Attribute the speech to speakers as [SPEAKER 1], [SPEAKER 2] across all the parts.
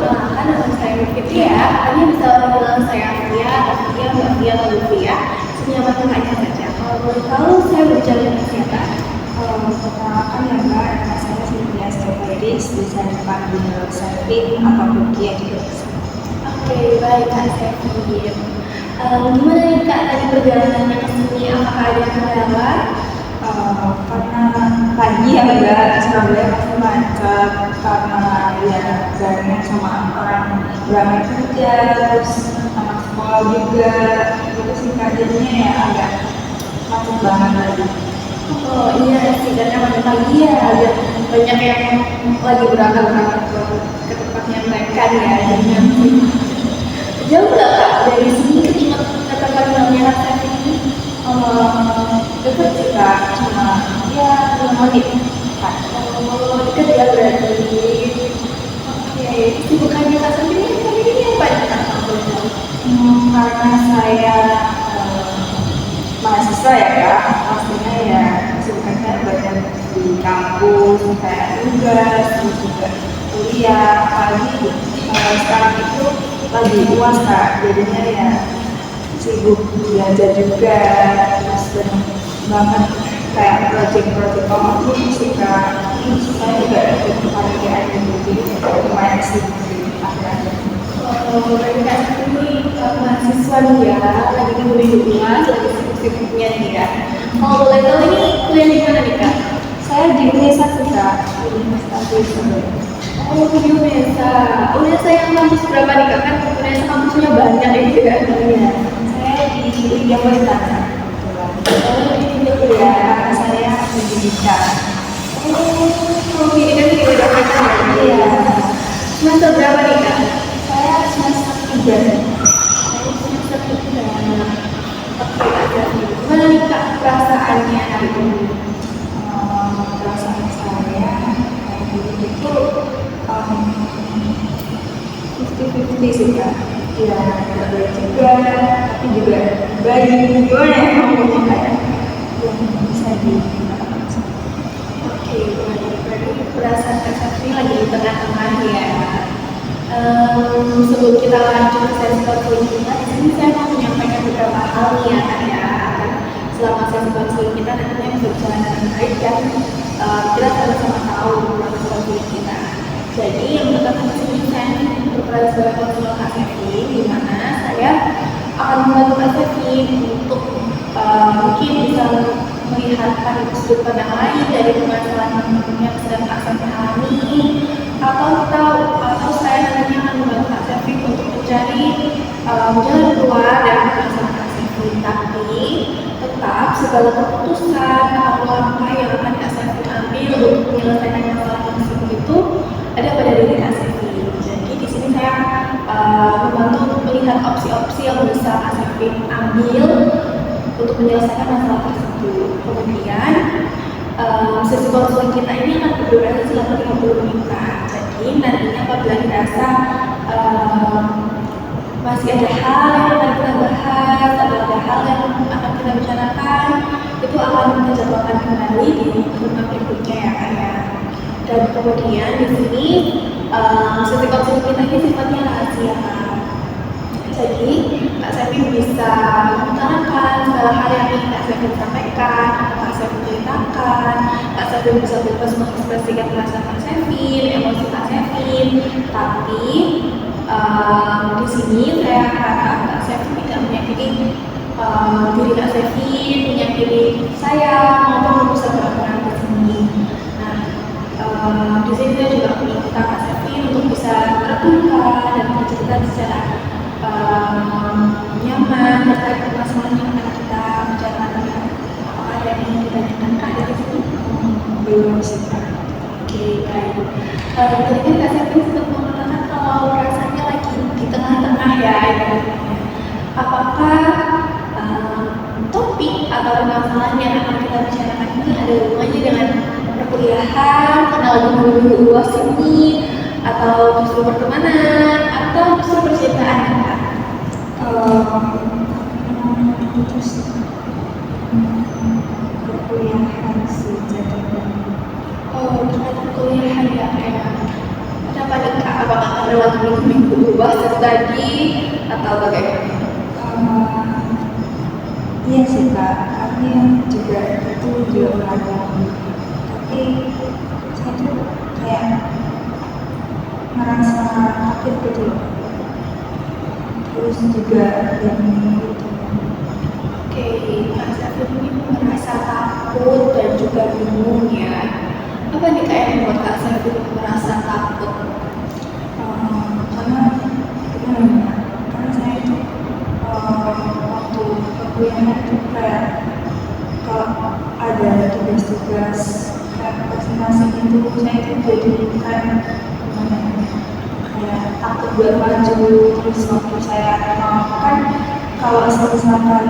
[SPEAKER 1] perkenalkan nama saya Fitri ya. Kalian bisa bilang saya Afia, Afia, Mbak Afia, atau Lutfia. Senyaman aja saja. Kalau boleh tahu saya berbicara dengan siapa?
[SPEAKER 2] Perkenalkan ya Mbak, nama saya Cynthia Stefanis, bisa dipanggil Sevin atau Buki ya juga bisa.
[SPEAKER 1] Oke, baik Kak Sevin. Gimana nih Kak tadi perjalanannya ke sini? Apakah ada kendala?
[SPEAKER 2] Karena pagi ya Mbak, Surabaya pasti macet karena ya barengan sama orang berangkat kerja, terus anak sekolah juga, itu sih Kak, jadinya ya agak macet banget lagi.
[SPEAKER 1] Oh iya sih, karena pada pagi ya ada banyak yang lagi berangkat ke tempatnya mereka ya. Jadi jauh nggak Kak dari sini ke tempat tinggalnya Kak Sevin ini?
[SPEAKER 2] Dekat sih Kak, cuma ya 5 menit Kak.
[SPEAKER 1] Oh, dekat ya berarti. Oke, kesibukannya Kak Sevin ini apa nih Kak? Kalau boleh tahu?
[SPEAKER 2] Karena saya mahasiswa ya Kak, pastinya ya kesibukannya banyak di kampus, kayak tugas, terus juga kuliah, apalagi sekarang itu lagi UAS Kak, jadinya ya sibuk belajar juga, terus banyak banget kayak project-project kompetisi sih Kak, terus saya juga ada kepanitiaan gitu, jadi lumayan sibuk sih akhir-akhir.
[SPEAKER 1] Oh, berarti Kak Sevin ini mahasiswa nih ya, lagi kuliah di UNAS, lagi sibuk-sibuknya nih ya. Kalau boleh tahu ini kuliah di mana nih Kak?
[SPEAKER 2] Saya di Unesa sih Kak, di Universitas Surabaya.
[SPEAKER 1] Oh, di UNESA. UNESA yang kampus berapa nih Kak? Kan UNESA kampusnya banyak ya gitu kan?
[SPEAKER 2] Iya, saya di Liga Pertanian.
[SPEAKER 1] Oh, ini dia
[SPEAKER 2] Ya,
[SPEAKER 1] kuliah.
[SPEAKER 2] karena saya pendidikan.
[SPEAKER 1] Oh, ini kan di udah kita.
[SPEAKER 2] Iya,
[SPEAKER 1] Semester berapa nih Kak?
[SPEAKER 2] saya semester 3.
[SPEAKER 1] Oh, semester tiga. Oke Kak Sevin. Gimana nih Kak perasaannya hari ini?
[SPEAKER 2] Perasaan saya hari ini itu 50-50 sih Kak. Ya, ada baik juga, tapi juga baik. Gimana ya ngomongnya kayak yang bisa digunakan.
[SPEAKER 1] Oke, berarti perasaan Kak Sevin lagi di tengah-tengah ya. Sebelum kita lanjut ke sesi konseling kita, di sini saya mau menyampaikan beberapa hal nih ya Kak ya. Agar selama sesi konseling kita nantinya bisa berjalan dengan baik dan kita sama-sama tahu proses konseling kita. Jadi yang pertama di sini saya berperan sebagai konselor Kak Sevin, di mana saya akan membantu Kak Sevin untuk mungkin bisa melihat sudut pandang lain dari permasalahan yang sedang Kak Sevin alami, atau saya nantinya akan membantu Kak Sevin untuk mencari jalan keluar dari permasalahan Kak Sevin. Tapi tetap segala keputusan atau langkah yang akan Kak Sevin ambil untuk menyelesaikan masalah tersebut itu ada pada diri Kak Sevin. Jadi di sini saya membantu untuk melihat opsi-opsi yang bisa Kak Sevin ambil untuk menyelesaikan masalah tersebut. Kemudian sesi konseling kita ini akan berdurasi selama 30 menit. Jadi nantinya apabila dirasa masih ada hal yang akan kita bahas atau ada hal yang akan kita bicarakan, itu akan kita jadwalkan kembali di pertemuan berikutnya ya Kak ya. Dan kemudian di sini sesi konseling kita ini sifatnya rahasia Kak. Jadi Kak Sevin bisa mengutarakan segala hal yang ingin Kak Sevin sampaikan, Kak Sevin ceritakan, Kak Sevin bisa bebas mengekspresikan perasaan Kak Sevin, emosi Kak Sevin. Tapi di sini saya harap Kak Sevin tidak menyakiti diri Kak Sevin, menyakiti saya maupun merusak orang di sini. Nah, di sini saya juga meminta Kak Sevin untuk bisa terbuka dan bercerita secara nyaman terkait permasalahan yang akan kita bicarakan. Apakah ada yang ingin ditanyakan Kak dari sini?
[SPEAKER 2] Belum sih Kak.
[SPEAKER 1] Oke, baik. Tadi kan Kak Sevin sempat mengatakan kalau rasanya lagi di tengah-tengah ya ibaratnya. Apakah topik atau permasalahan yang akan kita bicarakan ini ada hubungannya dengan perkuliahan, karena lagi menuju UAS ini, atau justru pertemanan, atau justru percintaan Kak?
[SPEAKER 2] Terus perkuliahan sih jadinya.
[SPEAKER 1] Oh, terkait perkuliahan ya kayak kenapa nih Kak? Apakah melewati minggu-minggu berubah tadi atau bagaimana?
[SPEAKER 2] Iya sih kak, kami juga itu juga mengalami. Tapi saya tuh kayak merasa takut gitu loh. Terus juga yang itu.
[SPEAKER 1] Oke, Kak Safir ini merasa takut dan juga bingung ya. Apa nih Kak yang membuat Kak Safir merasa takut?
[SPEAKER 2] Karena gimana ya? Karena saya itu waktu perkuliahan itu kayak kalau ada tugas-tugas kayak presentasi itu saya itu jadi kayak gimana ya? Kayak takut buat maju. Terus waktu saya mau kan kalau misalkan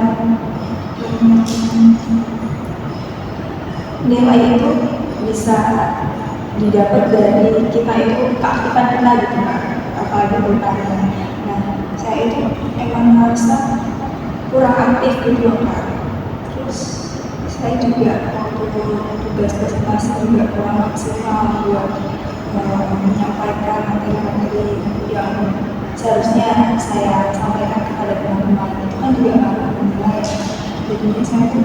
[SPEAKER 2] nilai itu bisa didapat dari kita itu keaktifan kita gitu kan, apalagi berkarya. Nah saya itu emang merasa kurang aktif gitu loh kan. Terus saya juga waktu tugas presentasi juga kurang maksimal buat menyampaikan materi-materi yang seharusnya saya sampaikan kepada teman-teman. Itu kan juga nggak menilai. Jadinya saya tuh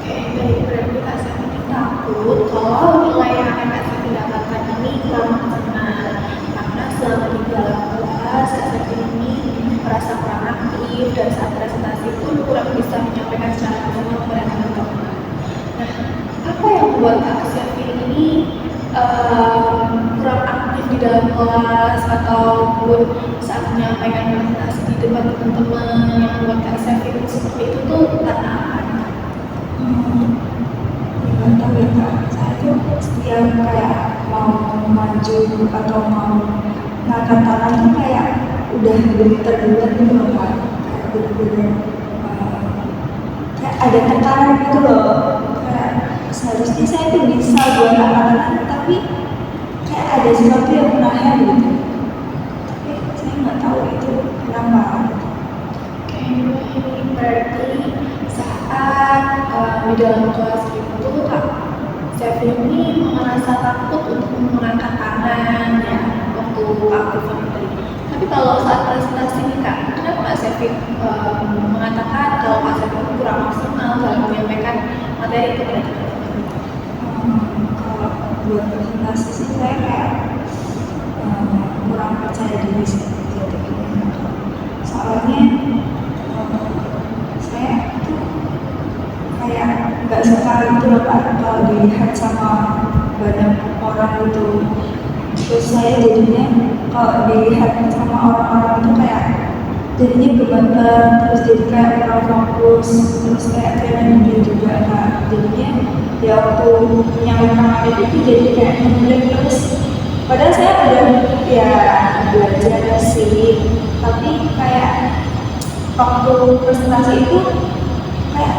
[SPEAKER 1] Oke, baik, berarti Kak Safir takut kalau nilai yang akan Kak Safir dapatkan ini kurang maksimal karena selama di dalam kelas Kak Safir ini merasa kurang aktif dan saat presentasi pun kurang bisa menyampaikan secara maksimal kepada teman-teman. Nah, apa yang membuat Kak Safir ini kurang aktif di dalam kelas ataupun saat menyampaikan presentasi di depan teman-teman yang membuat Kak Safir seperti itu tuh karena apa?
[SPEAKER 2] nggak tahu ya kak. Saya tuh setiap kayak mau maju atau mau ngangkat tangan tuh kayak udah gemeter duluan gitu loh kak. Kayak bener-bener kayak ada tekanan gitu loh. Kayak seharusnya saya tuh bisa buat angkat tangan, tapi kayak ada sesuatu yang menahan gitu. Tapi saya nggak tahu itu kenapa.
[SPEAKER 1] Oke, berarti saat di dalam kelas itu Kak Safir ini merasa takut untuk mengangkat tangan ya waktu aktifan tadi. Tapi kalau saat presentasi nih Kak, kenapa Kak Safir mengatakan kalau Kak Safir kurang maksimal dalam menyampaikan materi itu kepada teman-teman?
[SPEAKER 2] Kalau buat presentasi sih saya kayak kurang percaya diri sih jadinya. Soalnya saya tuh kayak nggak suka gitu loh Pak kalau dilihat sama banyak orang itu. Terus saya jadinya kalau dilihat sama orang-orang itu kayak jadinya gemeter, terus jadi kayak kurang fokus, terus kayak keringat juga Kak. Jadinya ya waktu menyampaikan materi itu jadi kayak ngeblek terus. Padahal saya udah ya belajar sih, tapi kayak waktu presentasi itu kayak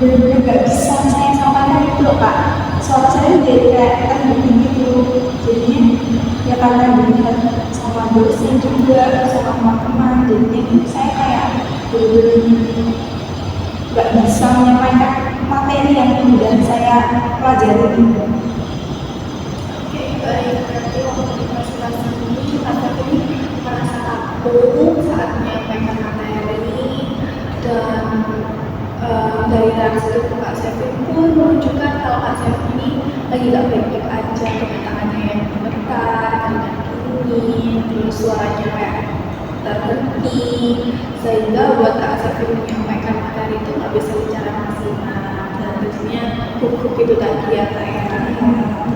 [SPEAKER 2] benar-benar gak bisa saya sampaikan gitu loh Kak. Suara saya jadi kayak terhenti gitu. Jadinya ya karena dilihat sama dosen juga, sama teman-teman, jadinya saya kayak benar-benar gak bisa menyampaikan materi yang sudah saya pelajari gitu.
[SPEAKER 1] Oke, baik. Berarti waktu di presentasi ini Kak Safir ini merasa takut saat menyampaikan materi dan dari reaksi itu Kak Safir pun menunjukkan kalau Kak Safir ini lagi gak baik-baik aja, tangannya yang gemetar, keringat dingin, terus suaranya kayak terhenti, sehingga buat Kak Safir menyampaikan materi itu nggak bisa bicara maksimal dan tentunya gugup itu tadi ya Kak ya.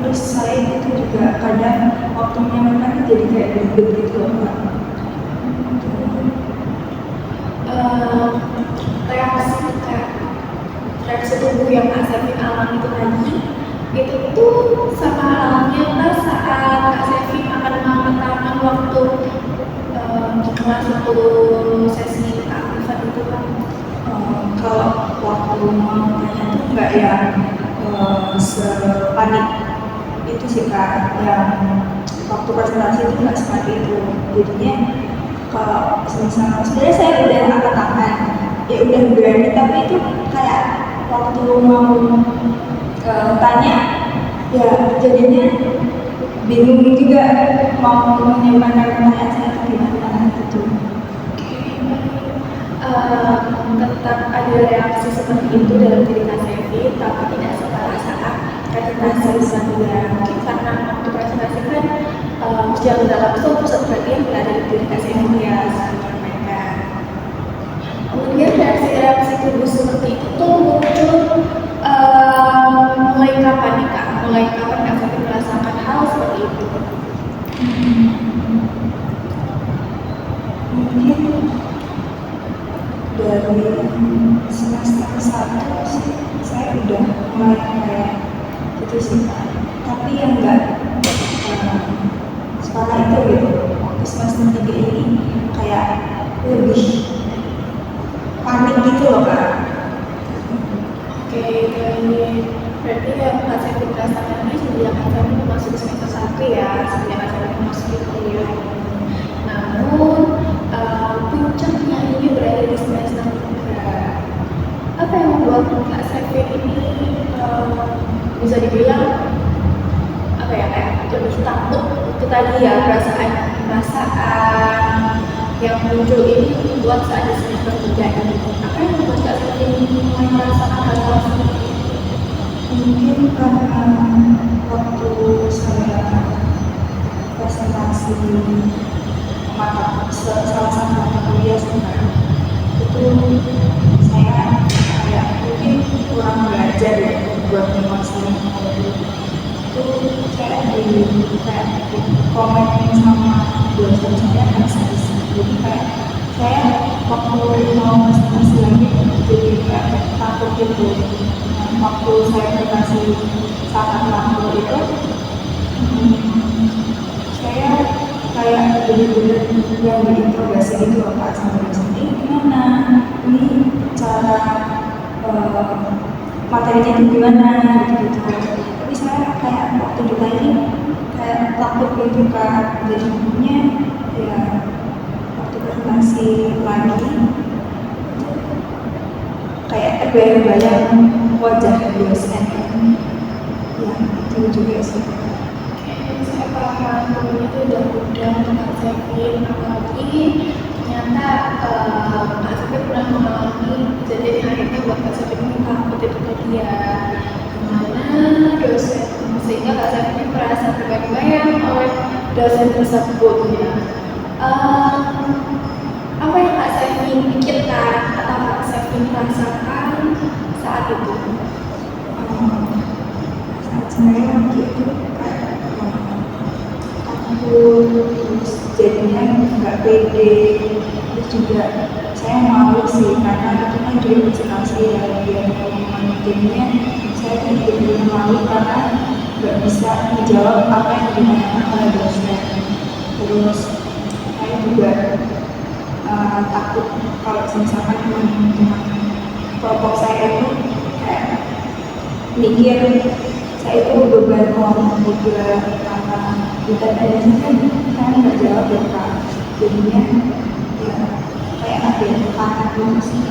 [SPEAKER 2] Terus saya itu juga kadang waktu menyampaikan jadi kayak ribet gitu loh Kak.
[SPEAKER 1] Reaksi tubuh yang Kak Safir alami itu tadi itu tuh sama halnya pas saat Kak Safir akan mengangkat tangan waktu di kelas waktu sesi keaktifan itu kan.
[SPEAKER 2] Kalau waktu mau tanya tuh nggak yang sepanik itu sih Kak, yang waktu presentasi itu nggak seperti itu. Jadinya kalau misalnya sebenarnya saya udah angkat tangan, ya udah berani, tapi itu kayak waktu mau tanya ya jadinya bingung juga mau menyampaikan pertanyaan saya atau gimana gitu.
[SPEAKER 1] Tetap ada reaksi seperti itu dalam diri Kak Sevi, tapi tidak separah saat presentasi juga. Mungkin karena waktu presentasi kan yang dalam itu pusat perhatian berada di diri Kak Sevi ya, saat menyampaikan. Kemudian reaksi-reaksi tubuh seperti itu tuh muncul mulai kapan nih Kak? Mulai kapan Kak Sevi merasakan hal seperti itu?
[SPEAKER 2] Mungkin dari semester 1 sih saya udah mulai kayak gitu sih, tapi yang enggak separah itu gitu. Waktu semester 3 ini kayak lebih panik gitu loh Kak.
[SPEAKER 1] Oke, berarti ya Kak Sevi merasakan ini sejak Kak Sevi masuk semester 1 ya, sejak Kak Sevi masuk kuliah. Namun puncaknya ini berada di semester 3. Apa yang membuat Kak Sevi ini bisa dibilang apa ya, kayak lebih takut itu tadi ya, perasaan yang muncul ini membuat saat di semester 3 ini. Apa yang membuat Kak Sevi mulai merasakan hal-hal seperti itu?
[SPEAKER 2] Mungkin karena waktu saya presentasi salah satu mata kuliah sebenarnya itu saya kayak mungkin kurang belajar ya buat menguasai itu. Saya kayak komen sama dosen saya nggak bisa, jadi kayak saya waktu mau presentasi lagi jadi kayak takut gitu. Waktu saya presentasi saat makro itu saya kayak bener-bener yang diinterogasi gitu loh Kak sama dosen, gimana ini cara materinya itu gimana gitu. Tapi saya kayak waktu ditanya kayak takut gitu Kak, jadinya ya waktu presentasi lagi kayak terbayang-bayang wajah dosen ya, itu juga sih.
[SPEAKER 1] Saya paham, kemudian itu udah mudah untuk Kak Sevi, apalagi ternyata Kak Sevi pernah mengalami kejadian yang akhirnya buat Kak Sevi ini takut itu tadi ya, dimana dosen, sehingga Kak Sevi merasa terbayang-bayang oleh dosen tersebut ya. Apa yang Kak Sevi pikirkan atau Kak Sevi merasakan saat itu?
[SPEAKER 2] Saat saya waktu itu terus jadinya nggak pede, terus juga saya malu sih karena itu kan dia presentasi ya, dia jadinya saya benar-benar malu karena nggak bisa menjawab apa yang ditanyakan oleh dosen. Terus saya juga takut kalau misalkan teman-teman kelompok saya itu kayak mikir saya itu beban ngomong juga karena ditanya kan nggak jawab ya Kak, jadinya ya kayak ada yang tekanan gitu sih.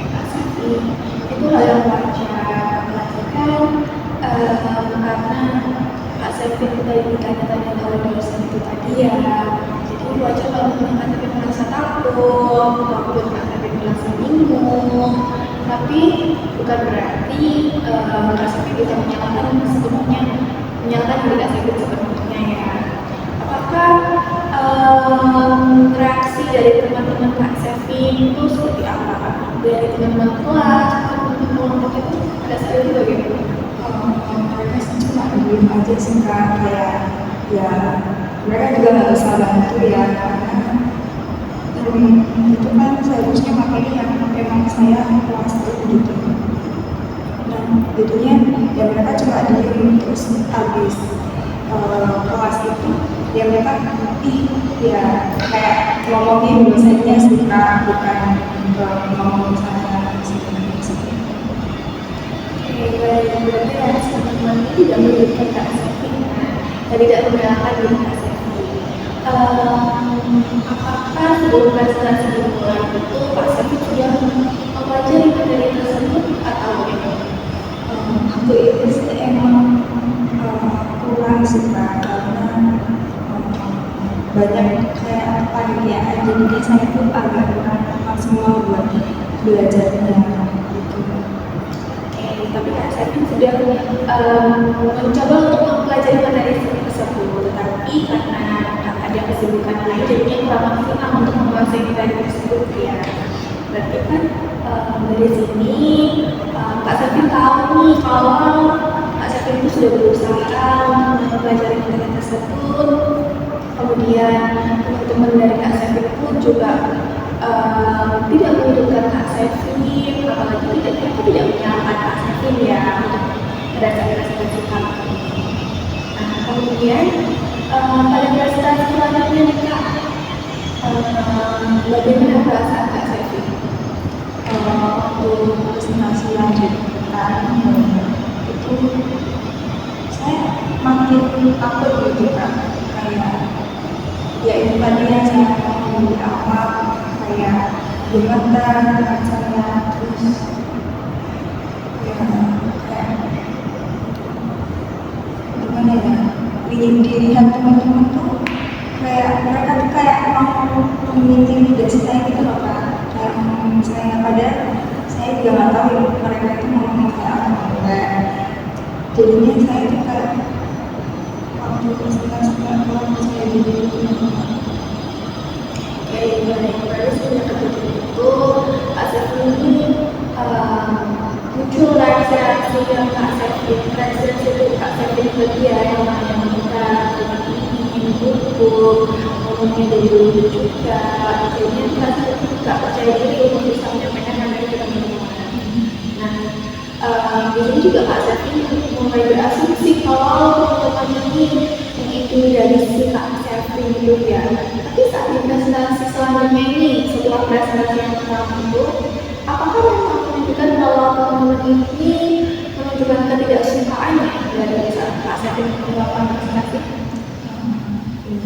[SPEAKER 1] Kak Sevi, itu hal yang wajar, kan karena Kak Sevi tadi ditanya-tanya oleh dosen itu tadi ya, jadi wajar kalau Kak Sevi merasa takut, ataupun Kak Sevi merasa bingung. Tapi bukan berarti Kak Sevi bisa menyalahkan diri Kak Sevi sepenuhnya ya. Apakah reaksi dari teman-teman Kak Sevi itu seperti apa? Dari teman-teman kelas, teman-teman kelompok itu pada saat itu bagaimana?
[SPEAKER 2] Mereka sih cuma diem aja sih Kak, kayak ya mereka juga nggak bisa bantu ya karena itu kan seharusnya materi yang memang saya kuasai gitu. Dan jadinya ya mereka cuma diem, terus habis kelas itu ya mereka ya kayak ngomongin dosennya sih Kak, bukan ngomongin saya sih.
[SPEAKER 1] Baik, berarti reaksi teman-teman ini tidak merugikan Kak Sevi dan tidak menyalahkan diri Kak Sevi. Apakah sebelum presentasi dimulai itu Kak Sevi sudah mempelajari materi tersebut atau bagaimana?
[SPEAKER 2] Waktu itu sih emang kurang sih Kak, karena banyak kayak panitiaan, jadinya saya tuh agak kurang maksimal buat belajarnya gitu.
[SPEAKER 1] Oke, tapi Kak Sevin sudah mencoba untuk mempelajari materi tersebut, tetapi karena ada kesibukan lain, jadinya kurang maksimal untuk menguasai materi tersebut ya. Berarti kan dari sini Kak Sevin tahu nih kalau Kak Sevin itu sudah berusaha untuk mempelajari materi tersebut. Kemudian teman-teman dari Kak Sevin pun juga tidak menunjukkan Kak Sevin, apalagi tidak menyalahkan Kak Sevin ya untuk berdasarkan prestasi kami. Nah, kemudian pada prestasi selanjutnya nih Kak, bagaimana perasaan Kak Sevin?
[SPEAKER 2] Waktu presentasi lanjutan itu saya makin takut gitu kan, kayak ya itu tadi yang saya ngomong di awal, kayak gemetar dengan saya, terus ya kayak gimana ya, dilihat teman-teman tuh kayak mereka tuh kayak mau mengintimidasi saya gitu loh Kak, kayak saya padahal saya juga nggak tahu ya, mereka itu ngomong kayak apa enggak. Jadinya saya tuh kayak waktu presentasi kalau saya jadi
[SPEAKER 1] Oke, baik. Berarti sejak ketika itu Kak Sevin ini muncul reaksi yang Kak Sevin, reaksi dari Kak Sevin ke dia yang mana kita ini buku, ngomongnya dari dulu juga. Akhirnya Kak Sevin nggak percaya diri untuk bisa menyampaikan materi ke teman-teman. Nah, di sini juga Kak Sevin mulai berasumsi kalau teman-teman ini mengintimidasi Kak Sevin itu ya. Tapi saat di presentasi selanjutnya ini, setelah presentasi yang pertama itu, apakah memang menunjukkan kalau teman-teman ini menunjukkan ketidaksukaannya dari saat Kak Sevin melakukan presentasi?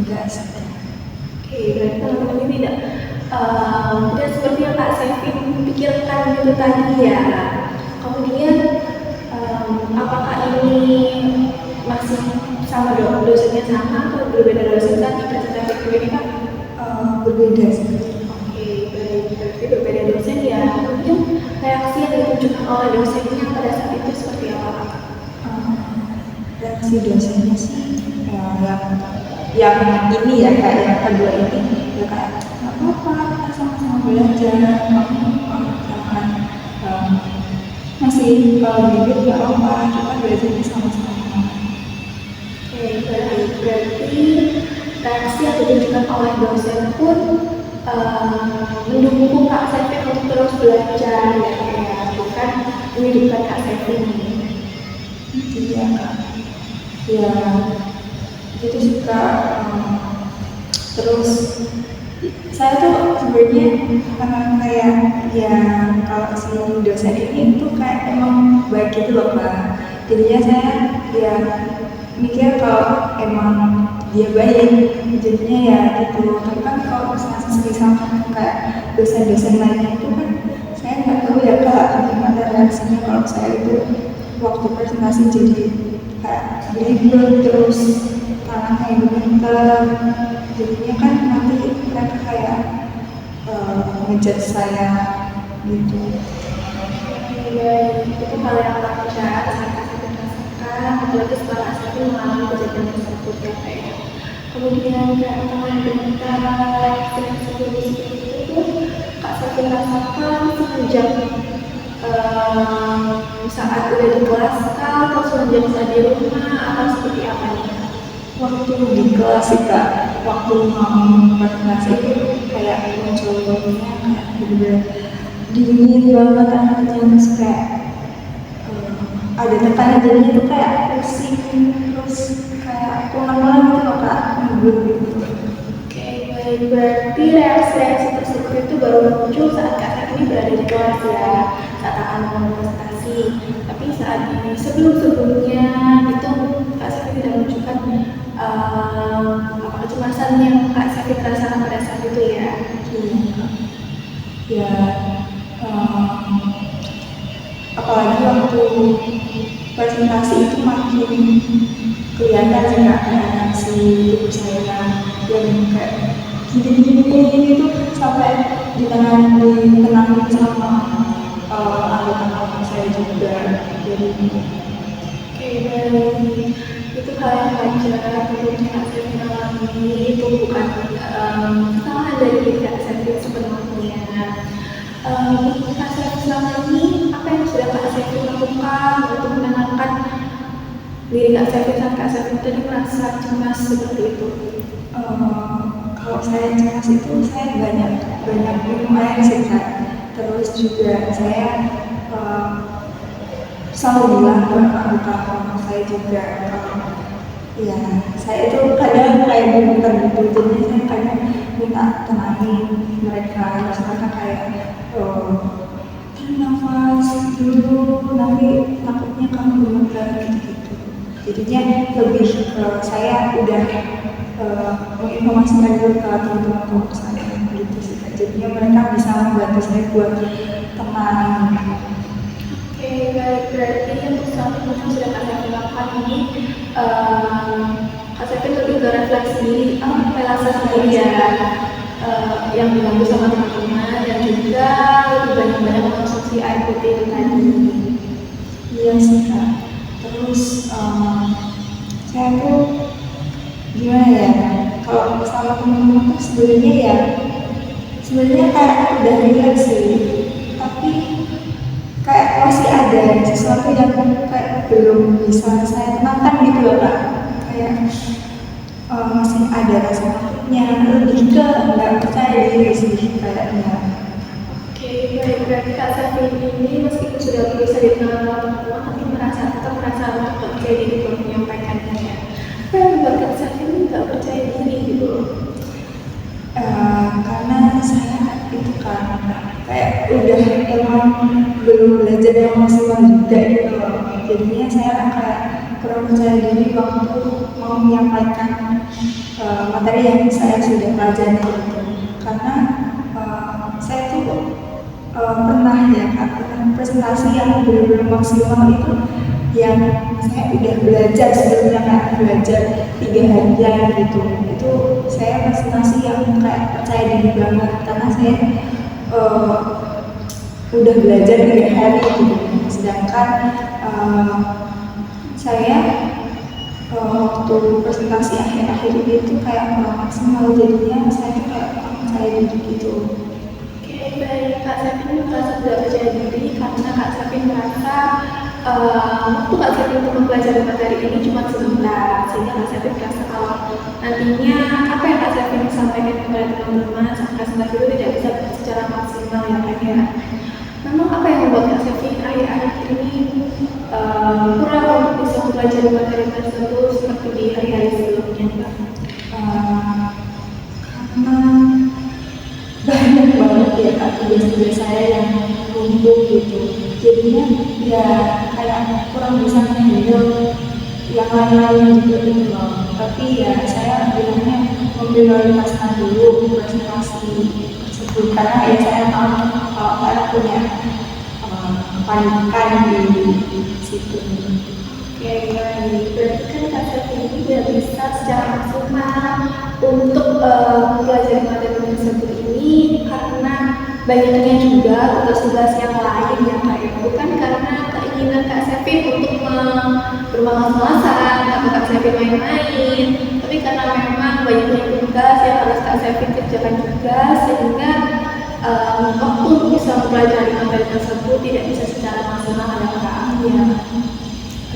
[SPEAKER 2] enggak sih.
[SPEAKER 1] Oke, berarti teman-teman ini tidak seperti yang Kak Sevin pikirkan gitu tadi ya. Kemudian, apakah ini masih sama dosennya sama atau berbeda dosen kan di presentasi ini Kak?
[SPEAKER 2] Berbeda sih.
[SPEAKER 1] Oke, baik. Berarti berbeda dosen ya. Kemudian reaksi yang ditunjukkan oleh dosennya pada saat itu seperti apa Kak?
[SPEAKER 2] Reaksi dosennya sih yang ini ya, kayak yang kedua ini ya kayak nggak apa-apa, kita sama-sama belajar, kamu jangan masih bibit nggak apa-apa, kita belajarnya sama-sama.
[SPEAKER 1] Oke, baik. Berarti reaksi yang ditunjukkan oleh dosen pun mendukung Kak Sevin untuk terus belajar ya, bukan menghidupkan Kak Sevin ini.
[SPEAKER 2] Iya Kak, ya itu suka terus saya tuh sebenarnya kayak ya kalau si dosen ini tuh kayak emang baik gitu loh Kak, jadinya saya ya mikir kalau emang dia baik, jadinya ya gitu. Tapi kan kalau misalkan kayak dosen-dosen lainnya itu kan saya nggak tahu ya Kak gimana reaksinya kalau saya itu waktu presentasi jadi kayak ribet, terus tangannya gemeter, jadinya kan nanti mereka kayak ngejudge saya gitu.
[SPEAKER 1] Baik, itu hal yang wajar saat kita rasakan, apalagi setelah saya mengalami kejadian tersebut ya Kak ya. Kemudian kayak teman bentar yang seperti itu Kak Sevin rasakan semenjak saat udah di kelas kah, atau semenjak saat di rumah, atau seperti apa nih?
[SPEAKER 2] Waktu di kelas sih Kak, waktu mau presentasi itu kayak munculnya kayak bener-bener dingin banget hatinya, terus kayak ada tekanan, jadinya tuh kayak pusing, terus kayak pelan-pelan gitu loh Kak, ngebul gitu.
[SPEAKER 1] Oke, baik. Berarti reaksi-reaksi tersebut itu baru muncul saat Kak Sevin berada di kelas ya, saat akan presentasi. Tapi saat ini sebelum-sebelumnya itu Kak Sevin tidak menunjukkan kecemasan yang Kak Sevin rasakan pada saat itu ya.
[SPEAKER 2] Ya, apalagi waktu presentasi itu makin kelihatan ada si ibu saya yang kayak gini tuh sampai ditenangin sama anggota kelompok saya juga. Jadi
[SPEAKER 1] Oke, baik. Itu hal yang wajar, kemudian Kak Sevin alami itu bukan kesalahan dari diri Kak Sevin sebenarnya. Menurut Kak Sevin selama ini, apa yang sudah Kak Sevin lakukan untuk menenangkan diri Kak Sevin saat Kak Sevin tadi merasa cemas seperti itu?
[SPEAKER 2] kalau saya cemas itu saya banyak minum air sih Kak. Terus juga saya selalu bilang ke anggota kelompok saya juga ya saya itu kadang kayak gemeter gitu, jadi saya kadang minta tenangin mereka, terus mereka kayak tarik nafas dulu, nanti takutnya kamu gemeter gitu. Jadinya lebih saya udah menginformasikan dulu ke teman-teman kelompok saya gitu sih Kak. Jadinya mereka bisa membantu saya buat tenang.
[SPEAKER 1] Oke, baik. Berarti untuk saat ini yang sudah Kak Sevin lakukan ini, Kak Sevin lebih ke refleksi relasa sendiri ya, yang dibantu sama teman-teman, dan juga lebih banyak-banyak mengkonsumsi air putih itu tadi.
[SPEAKER 2] Iya sih Kak. Terus saya tuh gimana ya, kalau sama teman-teman tuh sebenarnya kayak udah relaks sih, tapi kayak masih ada sesuatu yang kayak belum bisa saya tenangkan gitu loh Kak. Kayak masih ada rasa takutnya, lebih ke nggak percaya diri sih kayaknya.
[SPEAKER 1] Oke, baik. Berarti Kak Sevin ini meskipun sudah bisa dikenal teman-teman, tapi tetap merasa nggak percaya diri untuk menyampaikannya ya. Apa yang membuat Kak Sevin nggak percaya diri gitu?
[SPEAKER 2] Karena saya itu kan kayak udah emang belum belajar yang maksimal juga gitu loh. Jadinya saya kayak kurang percaya diri waktu mau menyampaikan materi yang saya sudah pelajari gitu. Karena saya tuh pernah presentasi yang benar-benar maksimal itu yang saya udah belajar sebelumnya, kayak belajar 3 harian gitu. Itu saya presentasi yang kayak percaya diri banget karena saya udah belajar 3 hari gitu. Sedangkan saya waktu presentasi akhir-akhir ini tuh kayak kurang maksimal, jadinya saya tuh kayak kurang percaya diri gitu.
[SPEAKER 1] Oke, baik. Kak Sevin merasa tidak percaya diri karena Kak Sevin merasa waktu Kak Sevin untuk mempelajari materi ini cuma sebentar, sehingga Kak Sevin merasa kalau nantinya apa yang Kak Sevin sampaikan kepada teman-teman saat presentasi itu tidak bisa secara maksimal ya Kak ya. Memang apa yang membuat Kak Sevin akhir-akhir ini kurang untuk bisa mempelajari materi tersebut seperti di hari-hari sebelumnya Kak?
[SPEAKER 2] Karena banyak banget ya Kak tugas-tugas saya yang numpuk gitu, jadinya ya kayak kurang bisa handle yang lain-lain juga gitu loh. Tapi ya saya bilangnya memprioritaskan dulu presentasi tersebut karena ya saya tahu kalau saya punya kepanikan di situ.
[SPEAKER 1] Oke, baik. Berarti kan Kak Sevin ini tidak bisa secara maksimal untuk mempelajari materi tersebut ini karena banyaknya juga tugas-tugas yang lain yang Kak ya. Bukan karena keinginan Kak Sevin untuk bermalas-malasan atau Kak Sevin main-main, tapi karena memang banyaknya tugas yang harus Kak Sevin kerjakan juga, sehingga waktu untuk bisa mempelajari materi tersebut tidak bisa secara maksimal ya Kak. Ya.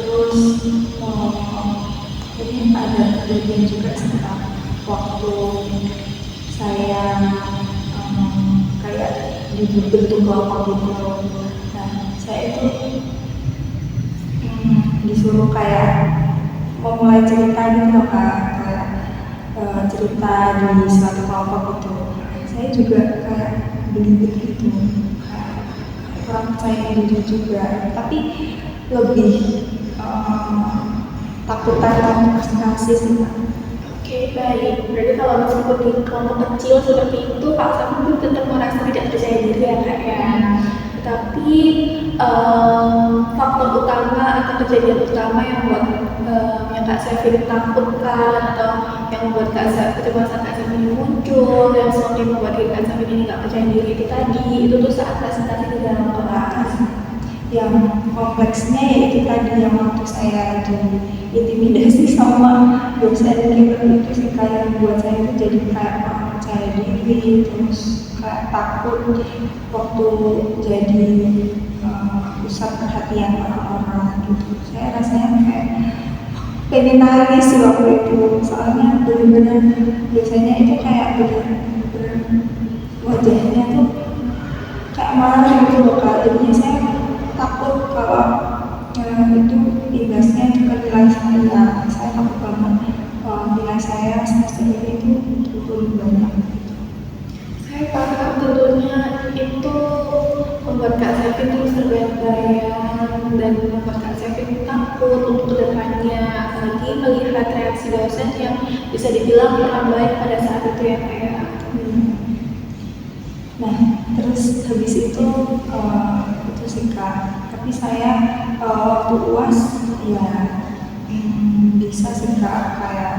[SPEAKER 2] Terus ini ada kejadian juga sekitar waktu saya kayak dibentuk kelompok gitu. Nah saya itu disuruh kayak memulai cerita gitu loh Kak, kayak cerita di suatu kelompok gitu. Saya juga kayak belibet gitu, kayak kurang percaya diri juga, tapi lebih takutan sama presentasi sih Kak.
[SPEAKER 1] Oke, baik. Berarti kalau meskipun di kelompok kecil seperti itu, Kak Sevin tetap merasa tidak percaya diri ya Kak ya. Tetapi faktor utama atau kejadian utama yang membuat yang Kak Sevin takutkan atau yang membuat kecemasan Kak Sevin ini muncul, yang semakin membuat diri Kak Sevin ini nggak percaya diri itu tadi, itu tuh saat presentasi di dalam kelas.
[SPEAKER 2] Yang kompleksnya yaitu tadi yang waktu saya diintimidasi sama dosen itu sih, kayak buat saya itu jadi kayak kurang percaya diri, terus kayak takut waktu jadi pusat perhatian orang-orang gitu. Saya rasanya kayak pengen nangis waktu itu, soalnya benar-benar biasanya itu kayak benar-benar wajahnya tuh kayak marah gitu loh Kak. Jadinya saya takut kalau itu imbasnya itu ke nilai saya. Saya takut banget nilai saya semester ini itu turun banyak.
[SPEAKER 1] Saya paham tentunya itu membuat Kak Sevin terus terbayang dan membuat Kak Sevin takut untuk kedepannya, apalagi melihat reaksi dosen yang bisa dibilang kurang baik pada saat itu ya Kak ya.
[SPEAKER 2] Nah, terus habis itu sih Kak. Tapi saya waktu UAS ya bisa sih Kak, kayak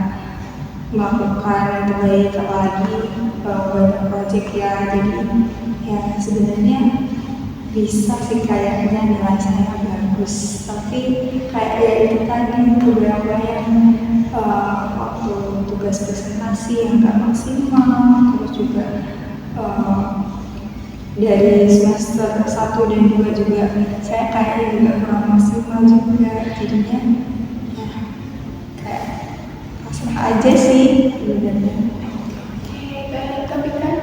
[SPEAKER 2] melakukan yang terbaik, apalagi banyak project ya. Jadi ya sebenarnya bisa sih kayaknya nilai saya bagus. Tapi kayak ya itu tadi beberapa yang waktu tugas presentasi yang nggak maksimal, terus juga dari semester 1 dan 2 juga saya kayaknya juga kurang maksimal juga, jadinya ya kayak pasrah aja sih sebenarnya.
[SPEAKER 1] Oke, baik. Tapi kan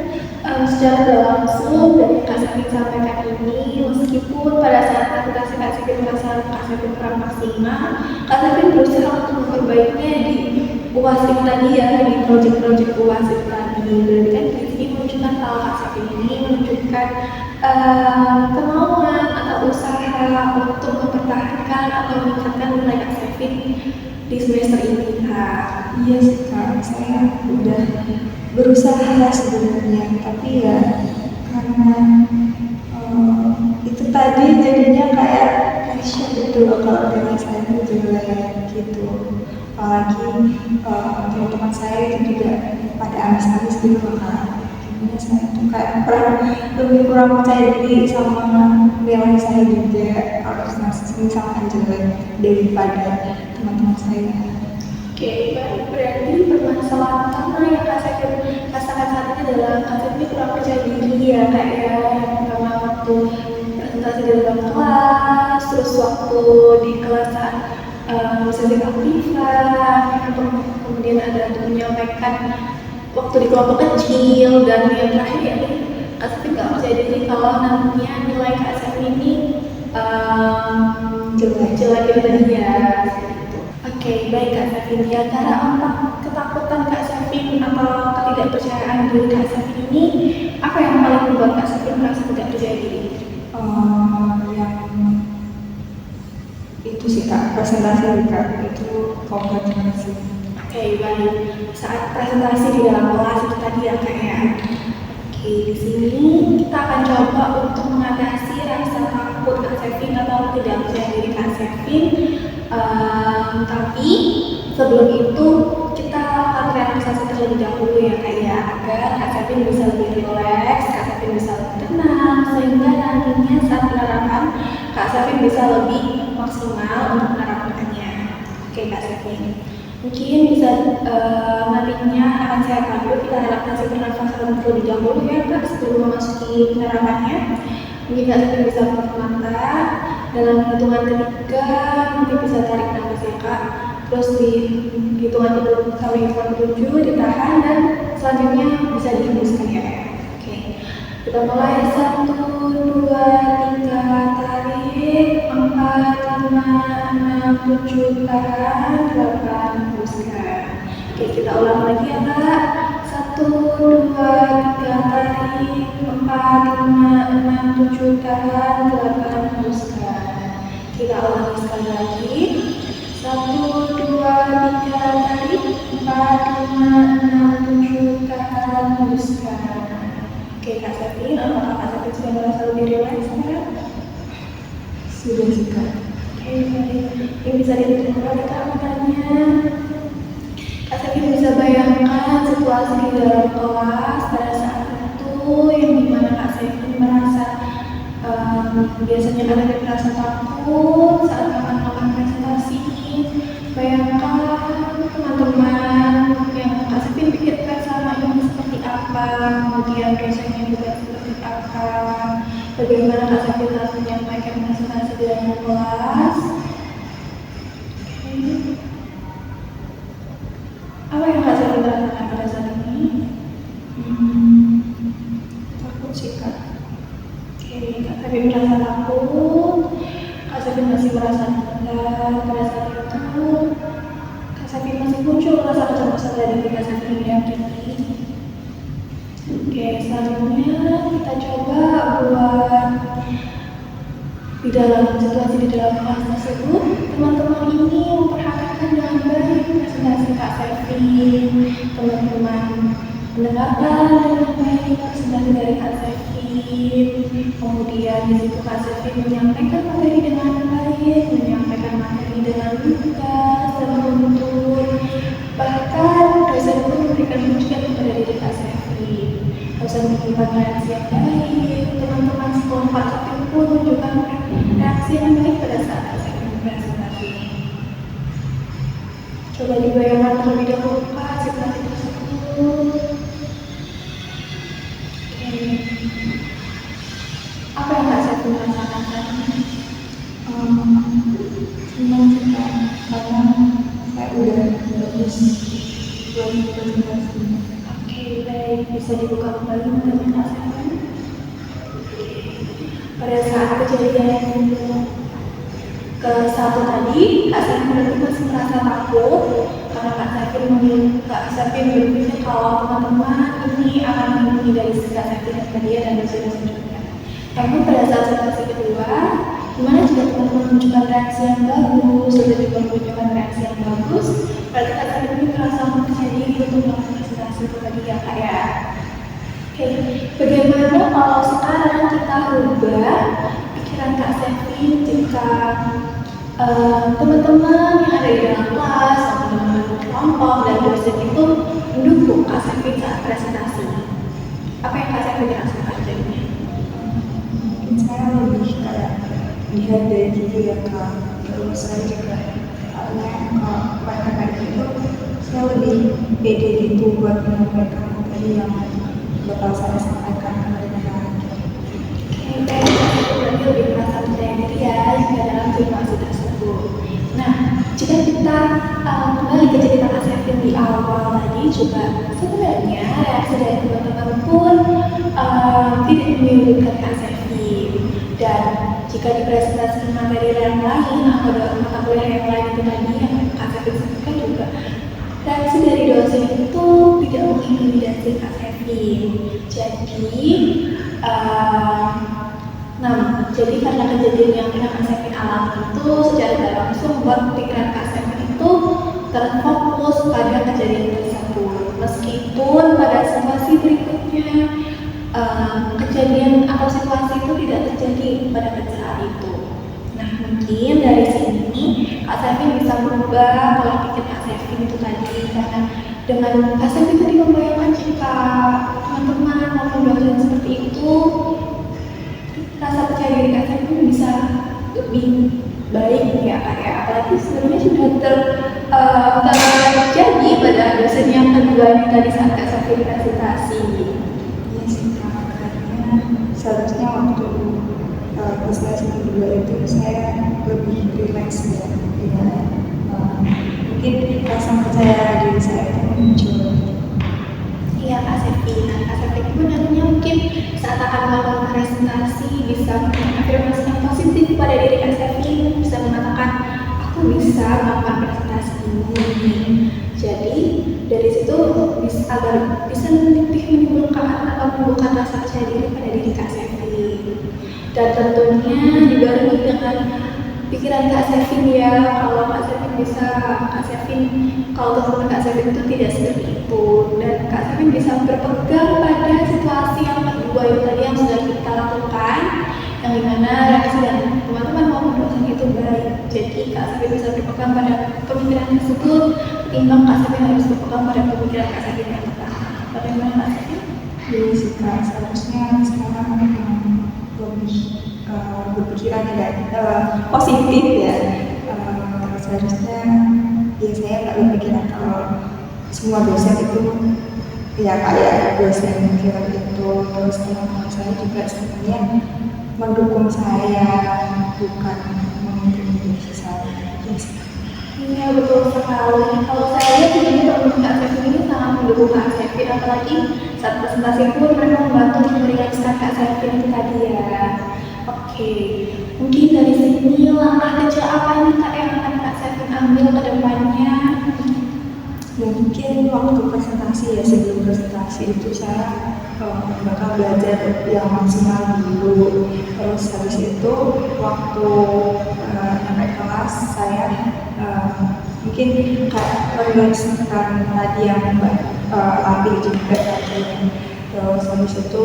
[SPEAKER 1] secara tidak langsung dari Kak Sevin sampaikan ini, meskipun pada saat presentasi Kak Sevin merasa Kak Sevin kurang maksimal, Kak Sevin berusaha untuk memperbaikinya di UAS tadi ya, di proyek-proyek UAS tadi. Berarti kan di sini menunjukkan kalau Kak Sevin ini menunjukkan kemauan atau usaha untuk mempertahankan atau meningkatkan nilai Kak Sevin di semester ini Kak.
[SPEAKER 2] Iya sih Kak, saya udah berusaha sebenarnya, tapi ya karena itu tadi jadinya kayak pressure gitu loh kalau nilai saya itu jelek gitu. Apalagi teman-teman saya itu juga pada habis-habis gitu loh Kak. Jadinya saya tuh kayak lebih kurang percaya diri sama nilai saya juga, kalau misalkan jelek daripada teman-teman saya.
[SPEAKER 1] Oke, baik. Berarti permasalahan utama yang Kak Sevin rasakan saat ini adalah Kak Sevin kurang percaya diri ya Kak ya. Yang pertama waktu presentasi di dalam kelas, terus waktu di kelas saat sesi aktifan, kemudian ada untuk menyampaikan waktu di kelompok kecil, dan yang terakhir ya Kak Sevin nggak percaya diri kalau nantinya nilai Kak Sevin ini jelek itu tadi ya. Oke, baik Kak Sevin. Di antara 4 ketakutan Kak Sevin atau ketidakpercayaan diri Kak Sevin ini, apa yang paling membuat Kak Sevin merasa tidak percaya diri?
[SPEAKER 2] Yang itu sih Kak, presentasi Kak, itu kompetensi.
[SPEAKER 1] Oke, baik. Saat presentasi di dalam kelas itu tadi ya Kak ya. Oke, di sini kita akan coba untuk mengatasi rasa takut Kak Sevin atau tidak percaya diri Kak Sevin. Tapi sebelum itu kita akan relaksasi terlebih dahulu ya Kak ya, agar Kak Sevin bisa lebih rileks, Kak Sevin bisa lebih tenang, sehingga nantinya saat penerapan Kak Sevin bisa lebih maksimal untuk menerapkannya. Oke Kak Sevin, mungkin bisa nantinya akan saya pandu kita relaksasi pernafasan terlebih dahulu ya Kak sebelum memasuki penerapannya. Mungkin Kak Sevin bisa menutup mata. Dalam hitungan ketiga nanti bisa tarik nafas ya Kak, terus di hitungan sampai hitungan 7 ditahan, dan selanjutnya bisa dihembuskan ya Kak. Oke, kita mulai. 1, 2, 3 tarik, 4, 5, 6, 7 tahan, 8 hembuskan. Oke, kita ulang lagi ya Kak. 1, 2, 3 tarik, 4, 5, 6, 7 tahan, 8 hembuskan. Kita ulangi sekali lagi. 1, 2, 3 tarik, 4, 5, 6, 7 tahan, hembuskan. Oke, Oke, Kak Sepin, apakah Kak Sepin sudah merasa lebih rileks sekarang?
[SPEAKER 2] Sudah sih Kak.
[SPEAKER 1] Oke, baik. Yang bisa ditutup kembali Kak matanya. Kak Sepin bisa bayangkan situasi di dalam kelas pada saat itu yang dimana Kak Sepin merasa biasanya Kak Sepin merasa takut saat kapan-kapan presentasi. Bayangkan teman-teman yang Kak Sepin pikirkan selama ini seperti apa, kemudian dosennya juga seperti apa, bagaimana Kak Sepin harus menyampaikan presentasi di dalam kelas. Apa yang Kak Sepin rasakan pada saat ini?
[SPEAKER 2] Takut sih Kak.
[SPEAKER 1] Oke, Kak Sepin merasa takut, Kak Sepin masih merasa rendah pada saat itu, Kak Sepin masih muncul rasa kecemasan dari diri Kak Sepin diyakini. Oke, selanjutnya kita coba buat di dalam situasi di dalam kelas tersebut, teman-teman ini memperhatikan dengan baik presentasi Kak Sepin. Teman-teman mendengarkan dengan baik presentasi dari Kak Sepin. Kemudian di situ Kak Sepin menyampaikan materi dengan baik, menyampaikan materi dengan lugas dan menuntut. Bahkan dosen pun memberikan pujian kepada diri Kak Sepin. Dosen menunjukkan reaksi yang baik. Teman-teman sekolah Kak Sepin pun menunjukkan reaksi yang baik pada saat Kak Sepin presentasi. Coba dibayangkan terlebih dahulu Kak situasi tersebut. Oke. Apa yang Kak Sepin rasakan tadi?
[SPEAKER 2] Senang sih Kak, karena saya udah bagus buat presentasi.
[SPEAKER 1] Oke, baik. Bisa dibuka kembali matanya Kak Sepin. Pada saat kejadian ke satu tadi, Kak Sepin berarti masih merasa takut karena Kak Sepin berpikir kalau teman-teman ini akan melindungi dari Kak Sepin dan dia dan dosen-dosen juga. Namun pada saat situasi kedua, dimana jika teman-teman menunjukkan reaksi yang bagus, sudah juga menunjukkan reaksi yang bagus, berarti Kak Sepin ini merasa percaya diri untuk melakukan presentasi itu tadi ya Kak ya. Oke, bagaimana kalau sekarang kita rubah pikiran Kak Sepin jika teman-teman yang ada di dalam kelas, teman-teman kelompok dan dosen itu mendukung Kak Sepin saat presentasi. Apa yang Kak Sepin rasakan jadinya?
[SPEAKER 2] Mungkin saya lebih kayak lihat dari video ya Kak. Terus saya juga karena mereka kayak gitu, saya lebih pede gitu buat menyampaikan materi yang bakal saya sampaikan ke mereka.
[SPEAKER 1] Oke, berarti lebih merasa percaya diri ya jika dalam situasi tersebut. Nah, jika kita kembali ke cerita Kak Sepin di awal tadi juga, sebenarnya reaksi dari teman-teman pun tidak menyurutkan Kak Sepin. Dan jika dipresentasikan materi yang lain atau mata kuliah yang lain itu tadi yang Kak Sepin sebutkan juga, reaksi dari dosen itu tidak mengintimidasi Kak Sepin. Jadi karena kejadian yang Kak Sepin alami itu secara tidak langsung membuat pikiran Kak Sepin itu terfokus pada kejadian tersebut. Meskipun pada situasi berikutnya kejadian atau situasi itu tidak terjadi pada saat itu. Nah, mungkin dari sini Kak Sepin bisa merubah pola pikir Kak Sepin itu tadi, karena dengan Kak Sepin tadi membayangkan jika teman-teman maupun dosen seperti itu, rasa percaya diri Kak Sepin bisa lebih baik ya Kak ya. Apalagi sebenarnya sudah terjadi pada dosen yang kedua ini tadi saat Kak Sepin presentasi.
[SPEAKER 2] Iya sih Kak, karena seharusnya waktu presentasi kedua itu saya lebih rileks ya. Mungkin rasa percaya diri saya itu muncul.
[SPEAKER 1] Iya Kak Sepin. Nah, Kak Sepin pun nantinya mungkin saat akan melakukan presentasi bisa afirmasi yang positif pada diri Kak Sepin, bisa mengatakan aku bisa melakukan presentasi ini. Jadi dari situ agar bisa lebih menimbulkan atau membuka rasa percaya diri pada diri Kak Sepin. Dan tentunya dibarengi dengan pikiran Kak Sevin ya, kalau Kak Sevin bisa, Kak Sevin, kalau teman Kak Sevin itu tidak seperti itu, dan Kak Sevin bisa berpegang pada situasi yang kedua itu tadi yang sudah kita lakukan, yang dimana reaksi dan teman-teman maupun dosen itu baik. Jadi Kak Sevin bisa berpegang pada pemikiran tersebut, ketimbang Kak Sevin harus berpegang pada pemikiran Kak Sevin yang pertama. Bagaimana Kak Sevin?
[SPEAKER 2] Jadi suka seharusnya sekarang lebih berpikiran positif ya. Seharusnya ya saya nggak berpikiran kalau semua dosen itu ya kayak dosen film itu, terus teman-teman saya juga sebenarnya mendukung saya, bukan mengkritisi saya.
[SPEAKER 1] Iya betul sekali. Kalau saya lihat ini teman-teman Kak Sevin ini sangat mendukung Kak Sevin, apalagi saat presentasi pun mereka membantu meringankan Kak Sevin itu tadi ya. Oke, mungkin dari sini langkah kecil apa nih Kak yang akan Kak Sevin ambil ke depannya?
[SPEAKER 2] Mungkin waktu presentasi ya, sebelum presentasi itu saya bakal belajar yang maksimal dulu. Terus habis itu waktu sampai kelas saya mungkin kayak menuliskan tadi yang latih juga tadi. Terus habis itu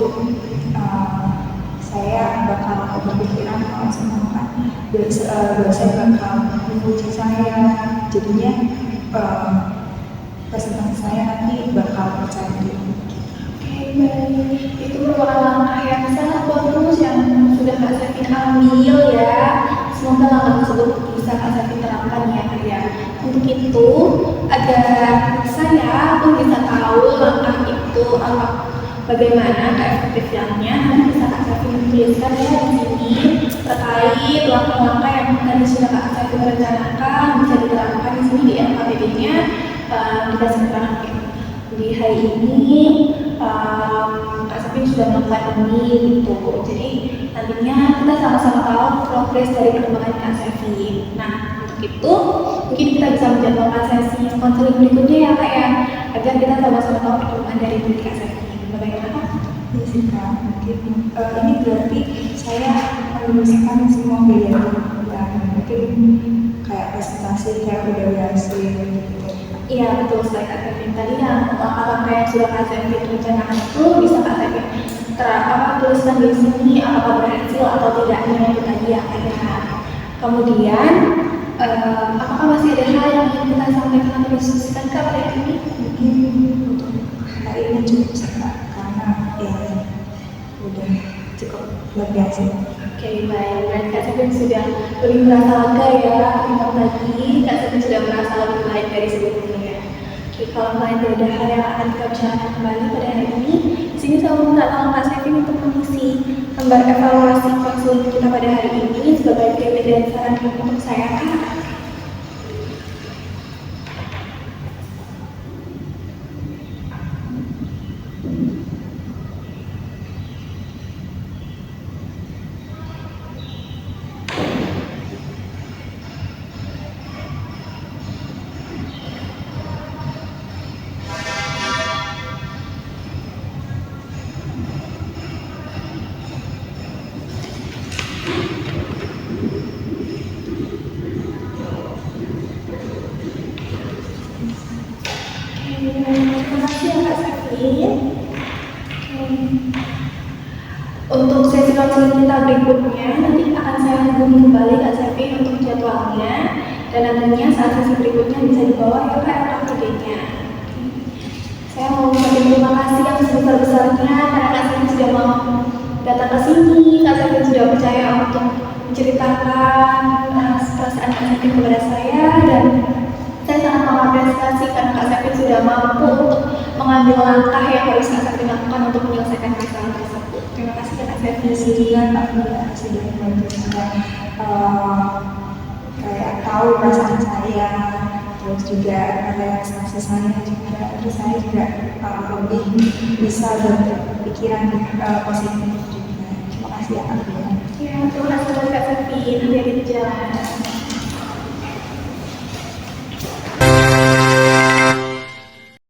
[SPEAKER 2] saya bakal berpikiran kalau semangat dosen bakal memuji saya, jadinya presentasi saya nanti bakal percaya diri.
[SPEAKER 1] Oke, baik. Itu merupakan langkah yang sangat bagus yang sudah Kak Sevin ambil ya. Semoga langkah tersebut bisa Kak Sevin terapkan ya Kak ya. Untuk itu, agar saya pun bisa tahu langkah itu bagaimana keefektifannya, nanti bisa Kak Sevin tuliskan ya di sini terkait langkah-langkah yang tadi sudah Kak Sevin rencanakan bisa diterapkan di sini di LKPD-nya. Kita sekarang di hari ini Kak Sevin sudah melakukan ini gitu. Jadi nantinya kita sama-sama tahu progres dari perkembangan Kak Sevin. Nah untuk itu mungkin kita bisa menjadwalkan sesi konseling berikutnya ya Kak ya, agar kita sama-sama tahu perkembangan dari diri Kak Sevin. Bagaimana Kak?
[SPEAKER 2] Ya sih Kak, mungkin ini berarti saya menuliskan semua biaya dan mungkin kayak presentasi kayak udah berhasil gitu.
[SPEAKER 1] Iya betul sekali Kak Sevin. Tadi yang langkah-langkah yang sudah Kak Sevin rencanakan itu bisa Kak Sevin tuliskan di sini apakah berhasil atau tidaknya itu tadi ya Kak ya. Kemudian apakah masih ada hal yang ingin kita sampaikan atau diskusikan Kak pada hari ini?
[SPEAKER 2] Mungkin untuk hari ini cukup Kak, karena ya udah cukup lega sih.
[SPEAKER 1] Oke baik, berarti Kak Sevin sudah lebih merasa lega ya. Ketimbang tadi Kak Sevin sudah merasa lebih baik dari sebelumnya. Oke, kalau kalian tidak ada hal yang akan kita bicarakan kembali pada hari ini, di sini saya minta tolong Kak Sevin untuk mengisi lembar evaluasi konseling kita pada hari ini sebagai kritik dan saran untuk saya Kak. Terima kasih ya Kak Sevin. Untuk sesi konseling kita berikutnya nanti akan saya hubungi kembali Kak Sevin untuk jadwalnya, dan nantinya saat sesi berikutnya bisa dibawa ya Kak LKPD-nya. Saya mau mengucapkan terima kasih yang sebesar-besarnya karena Kak Sevin sudah mau datang ke sini. Kak Sevin sudah percaya untuk menceritakan perasaan Kak Sevin kepada saya, dan saya sangat mengapresiasi karena Kak Sevin sudah mampu untuk mengambil langkah yang harus Kak Sevin lakukan untuk menyelesaikan masalah tersebut. Terima kasih Kak Sevin.
[SPEAKER 2] Sehingga Kak sudah membantu saya kayak tahu perasaan saya, terus juga relaksasi saya juga, terus saya juga lebih bisa berpikiran positif juga. Terima kasih ya Kak.
[SPEAKER 1] Ya, terima kasih Kak Sevin. Hati-hati di jalan.